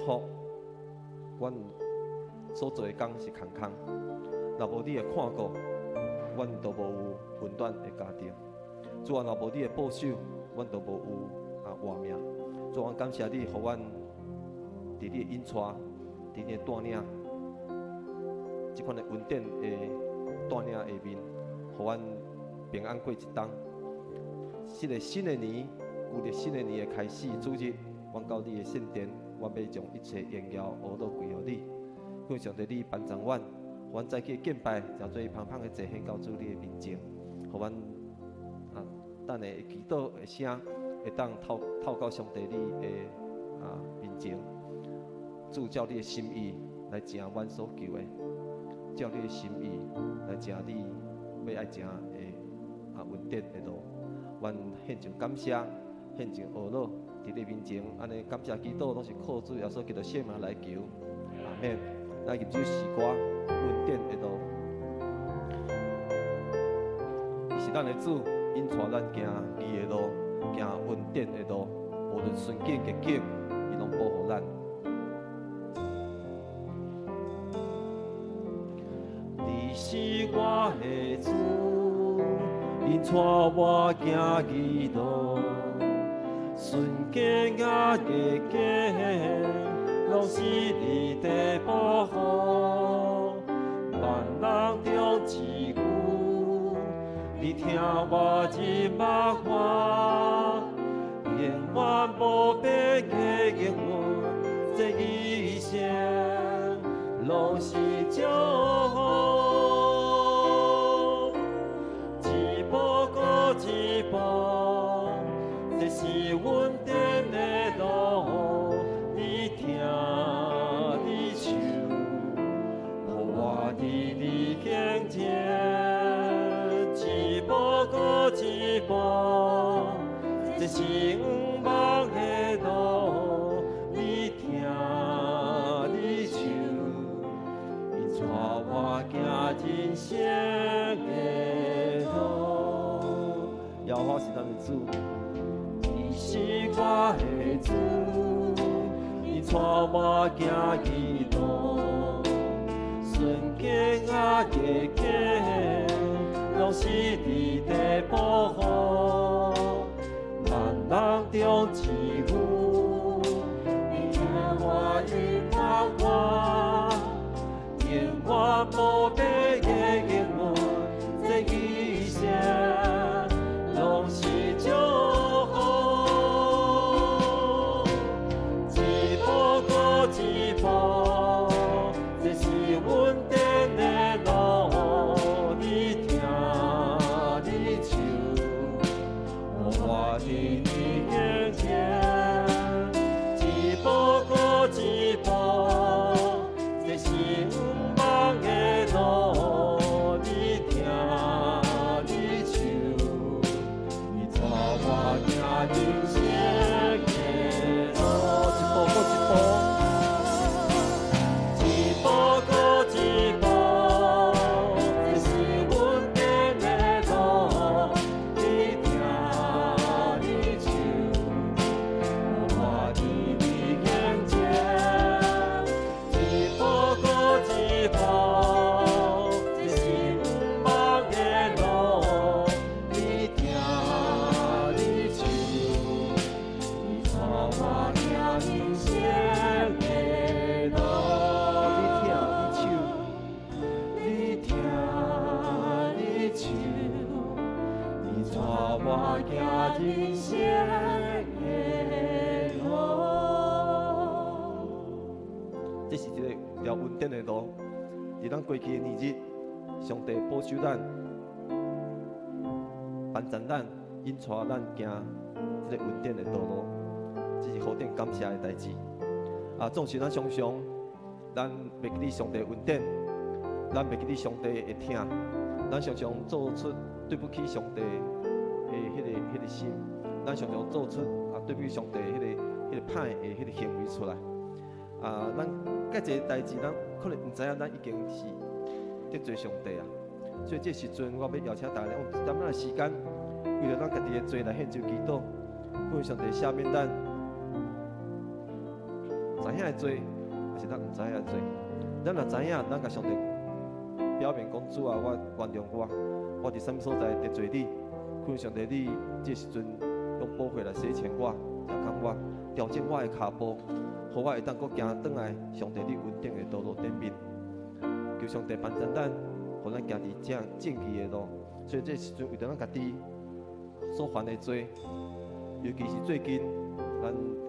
福，阮所做的工是空空。若无你的看顾，阮都无有温暖的家庭。主啊，若无你的保守，阮都无有活命。主啊，感谢你，互阮伫你的引带，伫你的带领，即款的稳定的带领下面，互阮平安过一冬。这个新的年，旧的新的年的开始，主日，阮到你的圣殿，阮要将一切荣耀、恶乐归予你。向上帝你帮助阮，阮再去敬拜，诚做芳芳的祭献到主你的面前，互阮等下祈祷的声，会当透到上帝你的面前，主照你的心意来成阮所求的，照你的心意来成你要爱成的稳定的路。阮献上感谢，献上恶乐，伫你面前，安尼感谢祈祷拢是靠主耶稣基督圣名来求，阿免。咱入这诗歌稳定的路，伊是咱的主，引带咱行义的路，行稳定的路，无论顺境逆境，伊拢保护咱。你是我的主，引带我行义路，顺境啊逆境。拢是你的保护，万人中之鼓，你听我日默话，永远无变的应允，这一生拢是祝福，一步过一步，这是稳定的路。听你唱，互我伫你境前，一步过一步，这是毋茫的路。你听你唱，伊带我行人生的路。耶和华是咱的主，伊是我的主。带我行义路，顺境啊逆境，拢是你的保护。万人中之舞，你听我与我，永远无变的应允，这一生拢是祝福。一步，这是稳定的路。你听你唱，我伫你眼前，一步过一步，这是毋茫的路。你听你唱，你带我行人生的路，一步过一步。这是一条稳定的路，伫咱过去的年日，上帝保守咱，帮助咱，引带咱行这个稳定的道路，这是何等感谢的代志！总是咱常常，咱袂记得上帝稳定，咱袂记得上帝会听，咱常常做出对不起上帝的迄个心，咱常常做出对不起上帝迄个歹的迄个行为出来。咱介济代志，咱可能毋知影，咱已经是得罪上帝啊。所以这时阵，我要邀请大家用一点仔的时间，为了咱家己的罪来献上祈祷，向上帝赦免咱。知影影的罪，还是咱毋知影的罪？咱若知影，咱甲上帝表明讲主啊，我原谅我伫啥物所在得罪你，可能上帝你这时阵用宝血来洗清我，也看我调整我的骹步，互我会当搁行转来上帝你稳定的道路顶面。求上帝帮助咱，互咱行伫正义的路。所以这时阵为着咱家己所犯的罪，尤其是最近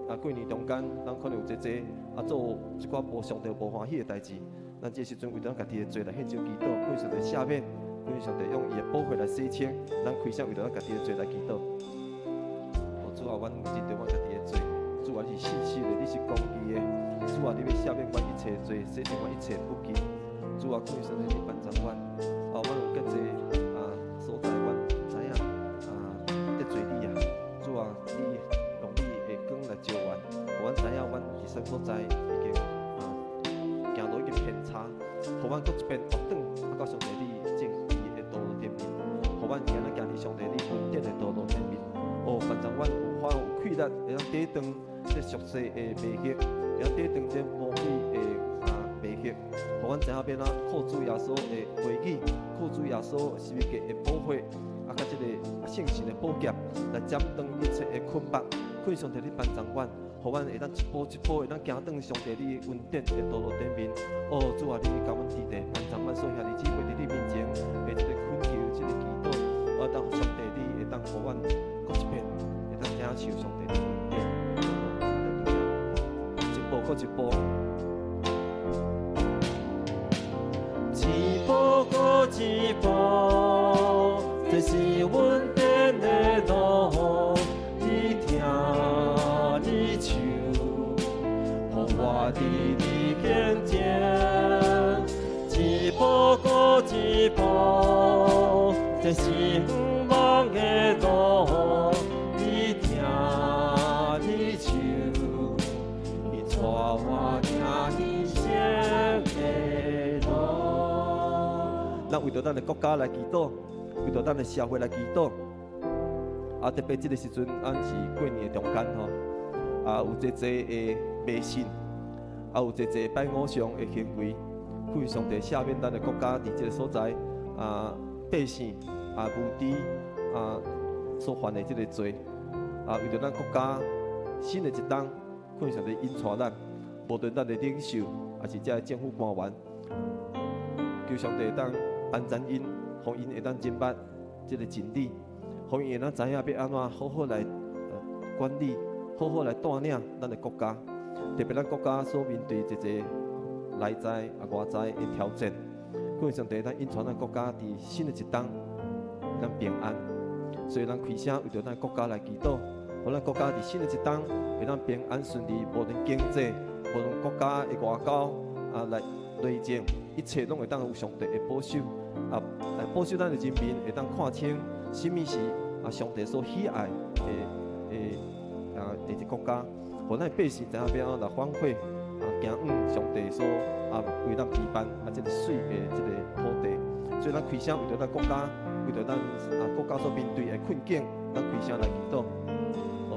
咱过年中间，咱可能有做一寡无上帝无欢喜的代志。咱这时阵为着咱家己的罪来献上祈祷，为上帝赦免，为上帝用伊的宝血来洗清。咱开声为着咱家己的罪来祈祷。主啊，阮认对阮家己的罪，主啊，你是信实的，你是公义的。主啊，你要赦免阮一切的罪，洗净阮一切的不义。主啊，求上帝你帮助阮。阮有更侪所在，阮知影得罪你啊。主啊，你用你的光来照阮，互阮知影阮伫啥所在已经行路已经偏差，互阮搁一遍倒转，到上帝你正义的道路顶面，互阮行伫上帝你稳定的道路顶面。帮助阮有法有气力，会当抵挡这俗世的迷惑，会当抵挡这魔鬼的迷惑，互阮知影要怎靠主耶稣的话语，靠主耶稣是物的保血，甲这个圣神的宝剑来斩断一切的捆绑。求上帝你帮助阮，互阮会当一步一步会当行转上帝你稳定的道路顶面。主啊，你甲阮指地，帮助阮所兄弟姊妹伫你面前的这个恳求，这个祈祷，我当上帝你会当互阮搁一遍，会当领受上帝的稳定。一步搁一步。一步搁一步，这是稳定的路。你听，你唱，互我伫你面前。一步搁一步，这是远望的路。你听，你唱，你带我行你前的路。咱为着咱的国家来祈祷，为着咱的社会来祈祷。特别这个时阵，咱是过年的中间吼，有侪的迷信，有侪拜偶像的行为，求上帝赦免咱的国家伫这个所在，百姓无知所犯的这个罪，为着咱国家新的一冬，求上帝引带咱，无论咱的领袖，还是这政府官员，求上帝当帮助因，互因会当明白这个真理。互因会当知影要安怎好好来管理，好好来带领咱的国家。特别咱国家所面对一内在外在的挑战，求上帝咱引传咱国家伫新的一冬，咱平安。所以咱开声为着咱国家来祈祷，互咱国家伫新的一冬会当平安顺利，无论经济，无论国家的外交来内政，一切拢会当有上帝的保守。来保守咱的人民会当看清什么是上帝所喜爱的一个国家，互咱百姓知影要安怎来反悔，行往上帝所为咱批判这个水的这个土地。所以咱开声为着咱国家，为着咱国家所面对的困境，咱开声来祈祷。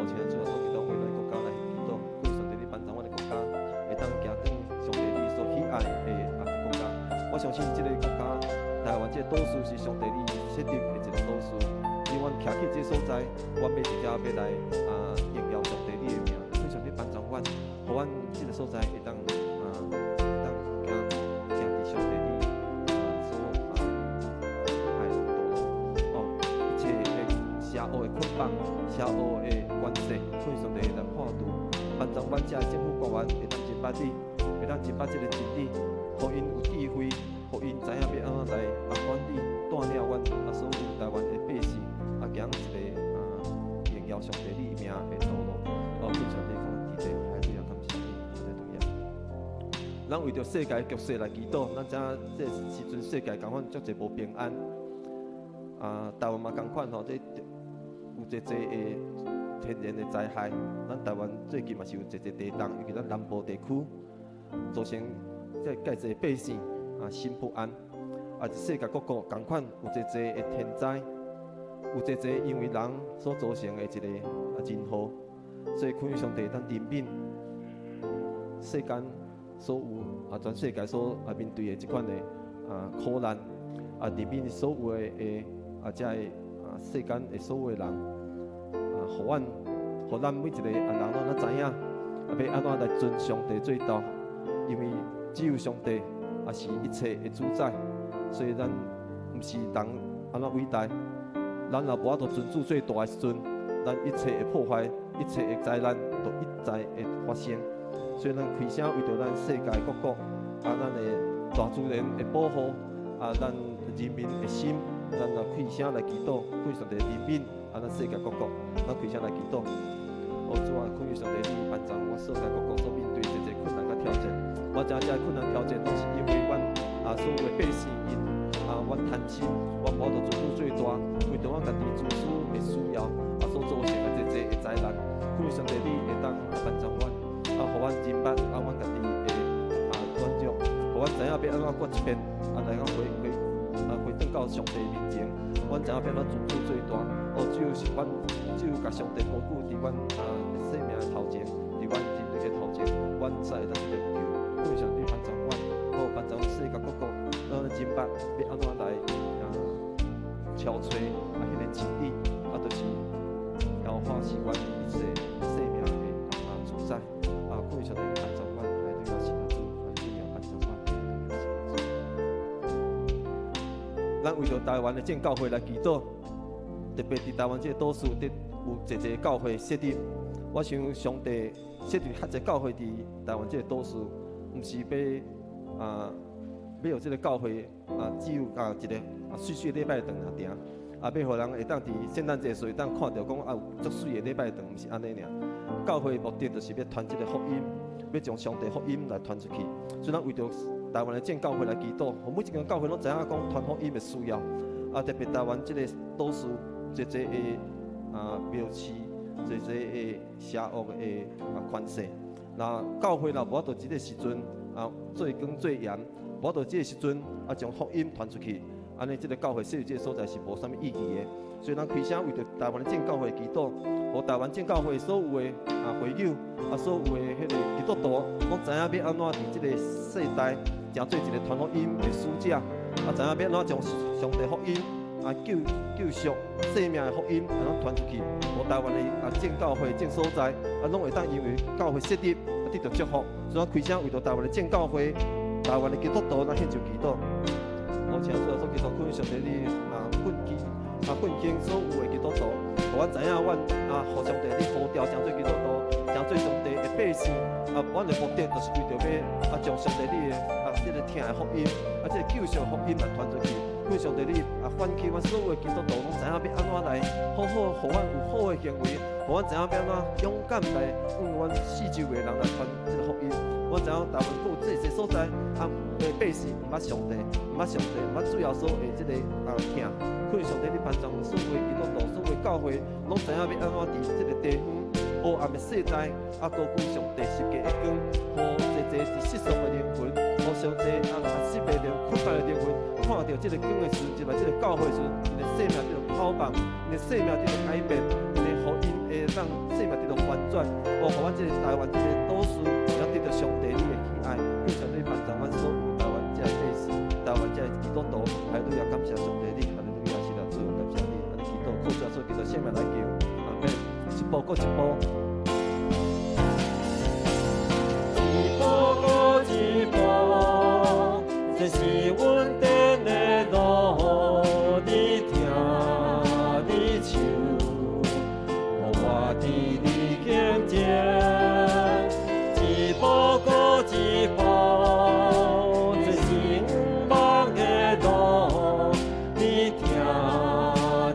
请主啊，所祈祷为咱国家来祈祷，求上帝你帮助阮的国家会当行往上帝你所喜爱的国家。我相信这个国家。台湾这个岛屿是上帝你设立的一个岛屿，因为阮徛起这所在，阮要直接要来荣耀上帝你的名，求上帝帮助阮，互阮这个所在会当行伫上帝你所爱的道路。一切的邪恶的捆绑、邪恶的关系，求上帝来破除，帮助阮这政府官员会当明白你，会当明白这个真理，互因有智慧。互因知影要安怎来管理、带领阮所有台湾的百姓，行一个荣耀上帝你名的道路。求上帝甲阮指点，还是要感谢你，哈利路亚。咱为着世界局势来祈祷，咱知影这时阵世界共款足侪无平安。台湾嘛共款吼，这有侪的天然的灾害。咱台湾最近嘛是有侪地动，尤其咱南部地区，造成这介侪百姓。心不安，世界各国同款有侪的天灾，有侪因为人所造成的一个人祸，所以求上帝当怜悯，世间所有全世界所面对的即款的苦难伫面所有的遮个世间的所有的人互咱每一个人拢知影要安怎来尊上帝做头，因为只有上帝是一切的主宰，所以咱毋是人安怎伟大，咱若无法度尊主最大的时阵，咱一切的破坏、一切的灾难都一再会发生。所以咱开声为着咱世界各国咱的大自然的保护咱人民的心，咱来开声来祈祷，恳上帝怜悯咱世界各国，咱开声来祈祷。主啊，恳上帝你帮助我所在各国所面对这困难甲挑战。我知这困难挑战都是因为阮所有的百姓因阮贪心，阮无法度尊主最大，为着阮家己自私的需要所造成的这的灾难。恳上帝你会当帮助阮，互阮明白阮家己的软弱，互阮知影要安怎过一遍来讲回转到上帝面前，阮知影要安怎尊主最大。只有甲上帝保护伫阮生命的头前，伫阮人类的头前，阮才会当得救。恳上帝帮助阮，帮助世界各国，让咱明白要安怎来敲吹迄个真理，就是要化是阮一切生命的主宰。恳上帝帮助阮，来对我是主，来对我帮助阮。咱为着台湾的正教会来祈祷。特别伫台湾这个岛屿，有一个教会设立。我想上帝设立遐济教会伫台湾这个岛屿，毋是要有这个教会只有一个水水礼拜堂尔定，要互人会当伫圣诞节时会当看到讲有足水的礼拜堂，毋是安尼尔。教会的目的就是要传这个福音，要将上帝福音来传出去。所以咱为着台湾的正教会来祈祷，每一间教会拢知影讲传福音的需要。特别台湾这个岛屿。侪的庙市，侪的邪恶的权势。那教会若无法度即个时阵做光做盐，无法度即个时阵将福音传出去，安尼即个教会设立即个所在是无啥物意义的。所以咱开声为着台湾的正教会祈祷，互台湾正教会所有的会友所有的迄个基督徒，拢知影要安怎伫即个世代，成做一个传福音的使者，知影要安怎将上帝福音。救赎生命的福音，安怎传出去，互台湾的正教会正所在，拢会当因为教会设立得到祝福。所以，开声为着台湾的正教会、台湾的基督徒，咱献上祈祷。我请主耶稣基督恳上帝你奋兴所有的基督徒，互阮知影阮互上帝你呼召，将做基督徒，将做上帝的百姓。阮的目的就是为着要将上帝你的这个听的福音，这个救赎福音来传出去。恳上帝你唤起阮所有的基督徒，拢知影要安怎来好好，互阮有好的行为，互阮知影要安怎勇敢来阮四周的人来传这个福音。阮知影台湾有这些所在的百姓毋捌上帝，毋捌上帝，毋捌主要所的这个听。恳上帝你帮助所有的基督徒，所有的教会，拢知影要安怎伫这个地方黑暗的世代高举上帝十架的光，互一世世上的灵魂，互上帝失败的困败的灵魂。看到这个光的时阵，入来这个教会的时阵，因的生命得到跑放，因的生命得到改变，因的福音会让生命得到翻转。互阮这个台湾这个岛屿，也得到上帝你的喜爱，恳上帝帮助阮所有台湾这个百姓，台湾这个基督徒，哈利路亚，感谢上帝你，哈利路亚，是了主，感谢你，哈利祈祷，靠主耶稣基督生命来求，阿门。一步过一步。一步过一步，这是阮定的路，你听你唱，我伫你眼前，一步过一步，这是毋茫的路，你听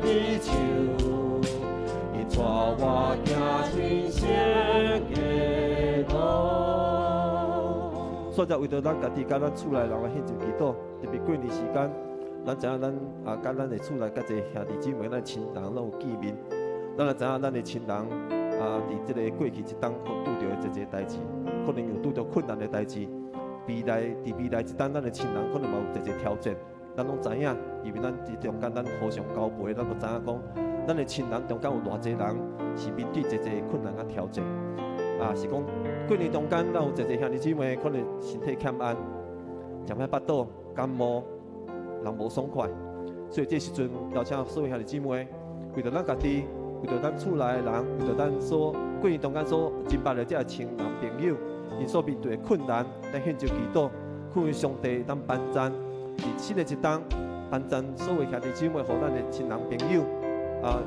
你唱，伊带我行新鲜的路。所以为着咱家己甲咱厝内人来献上祈祷，特别过年时间，咱知影咱甲咱的厝内甲一个兄弟姊妹、咱亲人拢有见面，咱也知影咱的亲人伫即个过去一档所拄着的一个代志，可能有拄着困难的代志，未来一档咱的亲人可能嘛有一个挑战，咱拢知影，因为咱伫中间咱互相交陪，咱就知影讲，咱的亲人中间有偌济人是面对一个困难甲挑战。是讲过年中间，咱有一兄弟姊妹可能身体欠安，常歹巴肚、感冒，人无爽快，所以这时阵邀请所有兄弟姊妹，为着咱家己，为着咱厝内的人，为着咱所过年中间所真捌的这亲人朋友，因所面对的困难，咱献上祈祷，恳求上帝当帮咱，伫新的一冬，帮咱所有兄弟姊妹和咱的亲人朋友，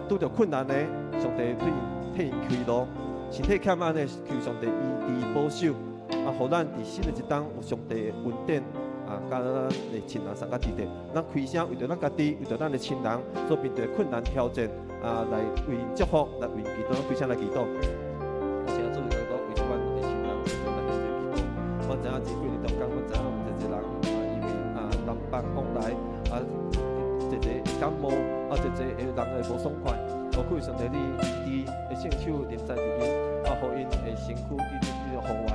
拄着困难的，上帝替因开路。身体欠安的，求上帝医治保守，互咱伫新的一冬有上帝的恩典，甲咱的亲人三甲弟弟，咱开声为着咱家己，为着咱的亲人所面对的困难挑战，来为因祝福，来为因祈祷，咱开声来祈祷。我现在做一个为着阮的亲人，为着咱的祈祷。我知影这几年中间，我知影有一人因为南北往来，一感冒，一人会无爽快。我恳求上帝你医治的圣手临在伫因，互因的身躯继续复原。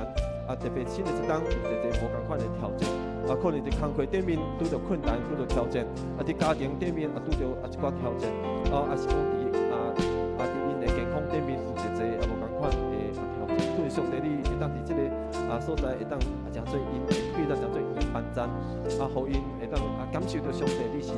特别新的一冬有一无共款的挑战，可能伫工课顶面拄着困难，拄着挑战，伫家庭顶面拄着一寡挑战，是讲伫因的健康顶面有一无共款的挑战。恳求上帝你会当伫这个所在会当诚做因，可以当诚做因的帮助，互因会当感受到上帝你是。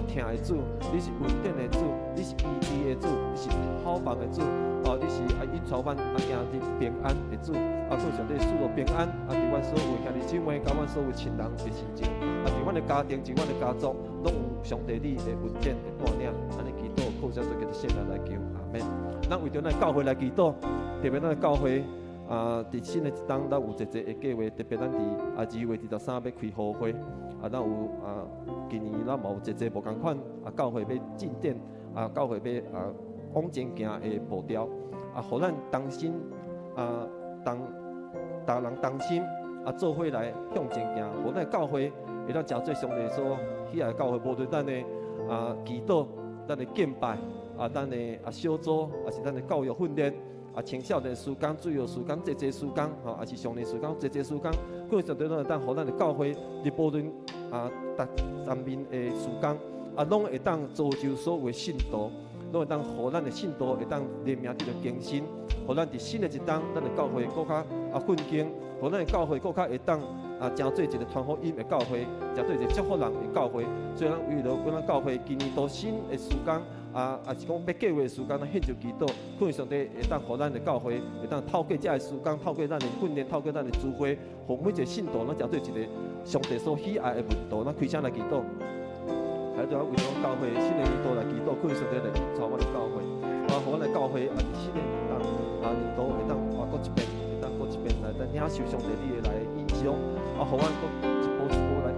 听的主，你是稳定的主，你是医治的主，你是好帮的主，你是引带阮行入平安的主，恳求上帝赐我平安，伫阮所有兄弟姊妹，甲阮所有亲人的心情，伫阮的家庭，伫阮的家族，拢有上帝你的稳定的带领，安尼祈祷，靠着做叫做圣灵来求，阿门。咱为着咱教会来祈祷，特别咱的教会。伫新的一冬，咱有一个计划，特别咱伫2月23要开好会，咱有今年咱嘛有一个无共款，教会要进展，教会要往前行的步调，互咱同心，大人同心，做伙来向前行，互咱教会会当诚做上帝所喜爱的教会，无论咱的祈祷、咱的敬拜、咱的小组，也是咱的教育训练。青少年时间、主要时间、节时间，也是上年时间、节时间，各上帝拢会当互咱的教会，伫无论逐三面的时间，拢会当造就所有的信徒，拢会当互咱的信徒会当灵命得到更新，互咱伫新的一冬，咱的教会更较奋进，互咱的教会更较会当诚做一个传福音的教会，诚做一个祝福人的教会。所以咱为了咱教会今年度新的时间。也是讲要计划的时间，咱献上祈祷，恳求上帝会当互咱的教会，会当透过这个时间，透过咱的训练，透过咱的智慧，互每一个信徒，咱诚做一个上帝所喜爱的门徒，咱开声来祈祷。还要为咱教会新的年度来祈祷，恳求上帝来引导我们教会，互咱的教会新的年度会当过一遍，会当过一遍来，咱领受上帝你的来影响，互咱一步一步来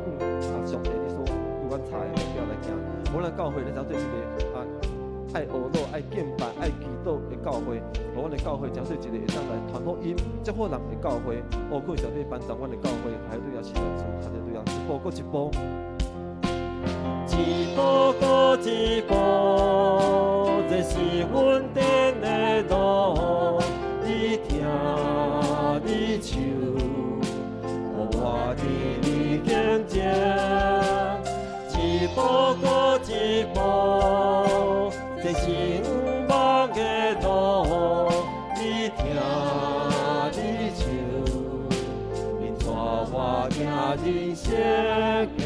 上帝你所为阮查的目标来行，互咱教会来诚做一个爱学乐、爱敬拜、爱祈祷的教会，互阮的教会诚做一个会当来传福音、祝福人的教会。恳求上帝帮助阮的教会，还有对也是来主，还有对也一步过一步，一步过一步，这是稳定的路。你听，你唱，互我伫你见证，一步过一步。这是毋茫的路，你听，你唱，引带我行人生的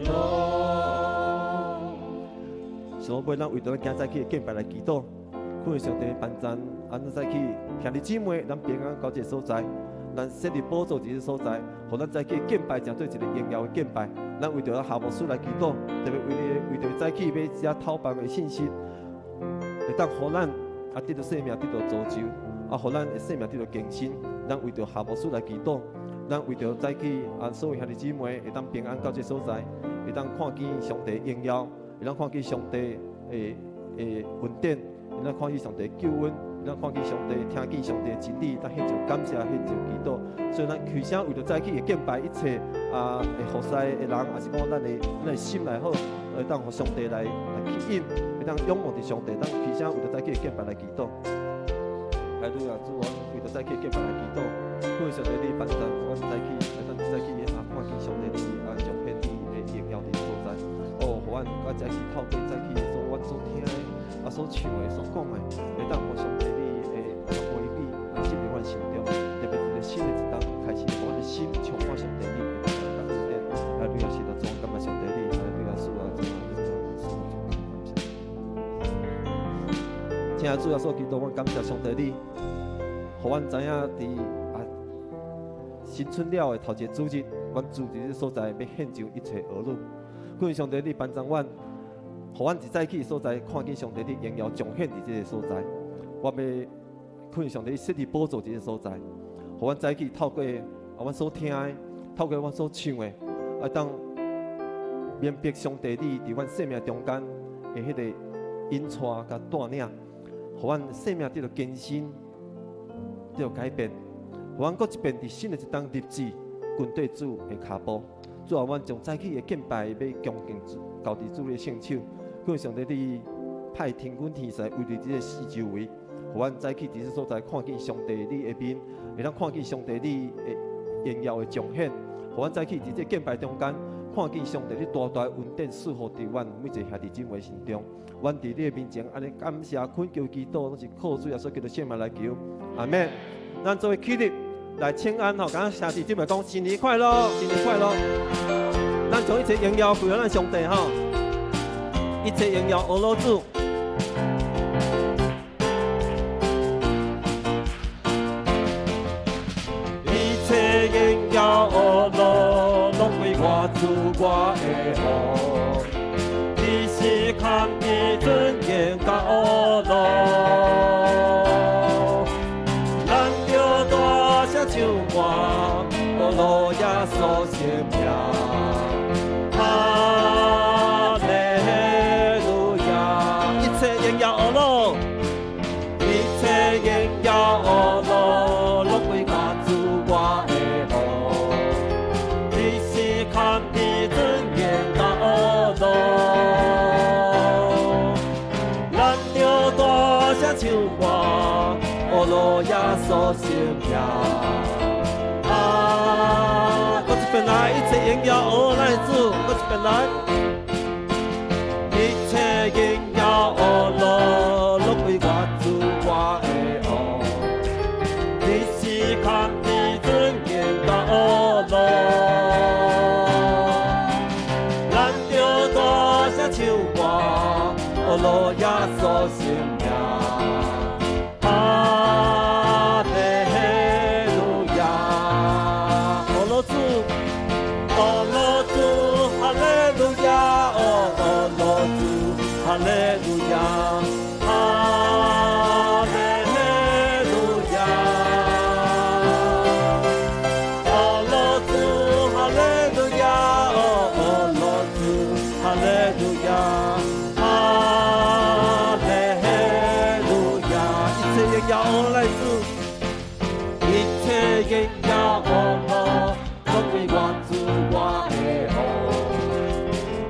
路。所以，咱为着咱今早起的敬拜来祈祷，恳求上帝帮助，咱早起兄弟姊妹，咱平安到这个所在，咱设立宝座这个所在，互咱早起敬拜，诚做一个荣耀的敬拜。咱为着咱夏牧师来祈祷，特别为着早起要写讨办的信息，会当互咱得到生命，得到造就，互咱的生命得到更新。咱为着夏牧师来祈祷，咱为着早起所有兄弟姊妹会当平安到这所在，会当看见上帝的荣耀，会当看见上帝的恩典，会当看见上帝的救恩。咱看见上帝，听见上帝的真理，咱献上感谢，献上祈祷。所以咱开声为着早起的敬拜，一切会服侍的人，也是讲咱的心内好，会当互上帝来吸引，会当仰望着上帝。咱开声为着早起的敬拜来祈祷。哈利路亚，主啊，为着早起的敬拜来祈祷，恳求上帝你帮助阮早起，会当早起看见上帝你彰显你的荣耀的所在。互阮早起透过早起所阮所听的。所唱的、所讲的，会当互上帝你的回应进入阮心的主耶稣基督，阮感谢上帝你，互阮知影伫新春了的头一个主日，阮主伫这所在要献上一切儿女。感谢上帝你帮助阮，互阮一早起所在看见上帝你荣耀彰显伫这个所在。我要感谢上帝设立宝座伫这个所在，互阮早起透过阮所听的，透过阮所唱的，当明白上帝你伫阮生命中间的迄个引带甲带领，互阮生命得到更新，得到改变。互阮搁一遍伫新的一档日子，跟对主的脚步。主啊，阮从早起的敬拜要恭敬交伫主的圣手。感谢上帝你派天军天使围伫这个四周围，互阮早起伫这所在看见上帝你的面，会当看见上帝你的荣耀的彰显。互阮早起伫这敬拜中间，看见上帝你大大恩典赐福伫阮每一个兄弟姊妹心中。阮伫你的面前，安尼感谢、恳求、祈祷，拢是靠主耶稣基督圣名来求。阿门。咱作为起立来请安吼，甲兄弟姊妹讲新年快乐，新年快乐。咱将一切荣耀归于咱上帝吼，一切荣耀俄罗主。一切荣耀俄罗，拢为我主我的好。你是看的尊严甲俄罗，咱着大声唱歌，俄罗耶稣圣名。哈利路亚！一切荣耀俄罗，一切荣耀俄罗，拢为我主我的好。你是看的尊严甲俄罗，咱着大声唱歌，俄罗耶稣圣名。搁一遍来，一切荣耀俄来主，搁一遍来，一切荣耀俄罗，拢为我主我的好。你是看的尊严甲俄罗，咱着大声唱歌，俄罗耶稣圣名。哈利路亚，俄罗主。俄罗主，哈利路亚，俄罗主，哈利路亚，哈利路亚。俄罗主，哈利路亚，俄罗主，哈利路亚，哈利路亚。一切荣耀俄来主，一切荣耀俄罗，拢为我主。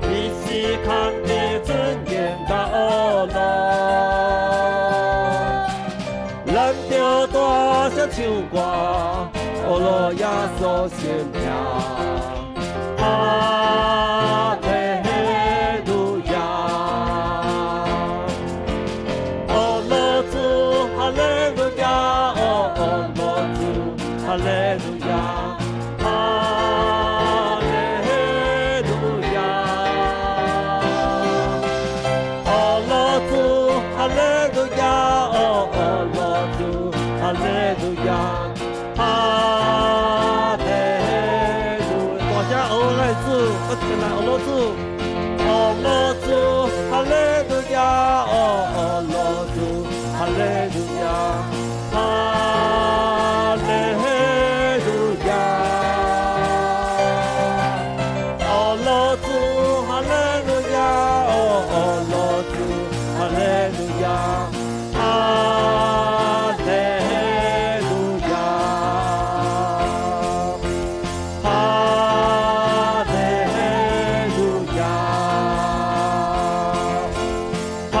你是看的尊严甲俄罗，咱着大声唱歌，俄罗耶稣圣名。哈利路亚，俄罗主，哈利路亚，俄罗主，哈利路亚。哈利路亚，俄罗主，哈利路亚，哈利路亚。大家俄来主，我一边来俄罗主，俄罗主，哈利路亚，俄罗主，哈利路亚，哈利路亚。俄罗主，哈利路亚，俄罗主，哈利路亚。哈利路亚，哈利路亚，哈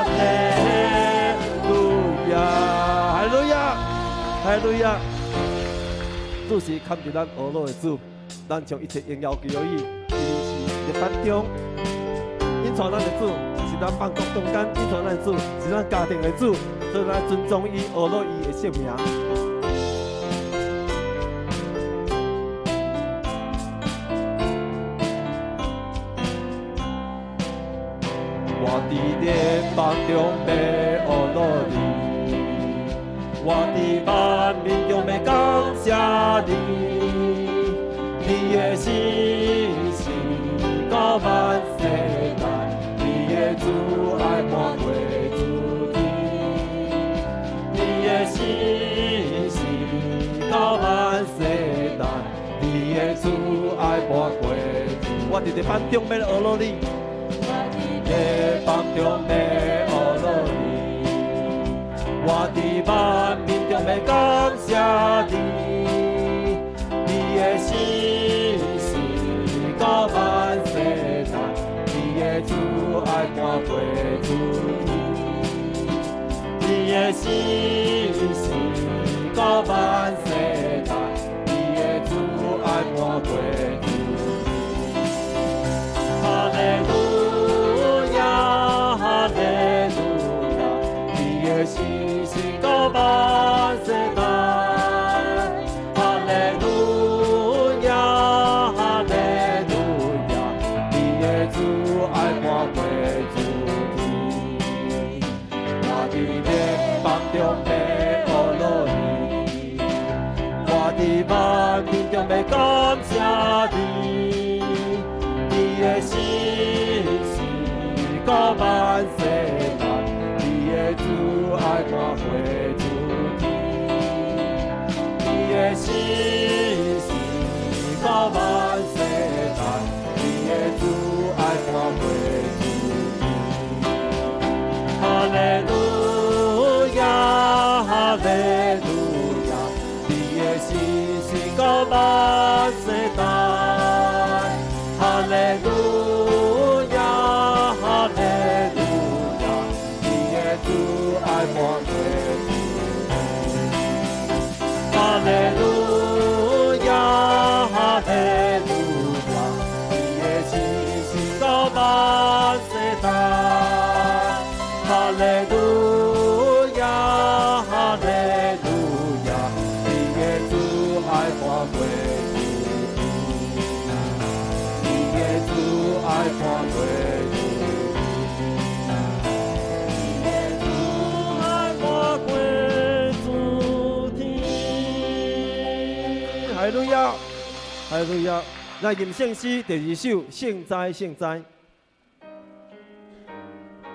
利路亚，哈利路亚，哈利路亚！主是看伫咱俄罗的主，咱将一切荣耀归于伊，伊是日班中引带咱的主。是咱放国中间引传咱的主，是咱家庭的主，所以咱尊重伊、学乐伊的圣名。我伫列邦中要学努力，我伫万民中要感谢你，你的心是到万世代，你的慈爱满过诸天，你的心是到万世代，你的慈爱满过诸天。我伫列邦中要学努力。在邦中要学努力，我伫万民中要感谢你，你的心是到万世代，你的慈爱满过诸天，你的心是到万世代，你的慈爱满过诸天。哈利路亚，哈利路亚，你的心是到万世代。哈利路亚，哈利路亚，你的慈爱满过诸天。我伫列邦中要学努力，我伫万民中要感谢你，你的心是到万世代，你的慈爱满过诸天，你的心是到万世代，你的慈爱满过诸天。哈利路亚，哈利路亚，你的心是到万世代。哈利路亚，哈利路亚，你的慈爱满过诸天。哈利路亚，哈利路亚，你的心是到万世代。哈利路亚，哈利路亚，你的慈爱满过诸天，你的慈爱满过诸天，你的慈爱满过诸天。哈利路亚，哈利路亚。咱吟圣诗第2首，圣哉圣哉。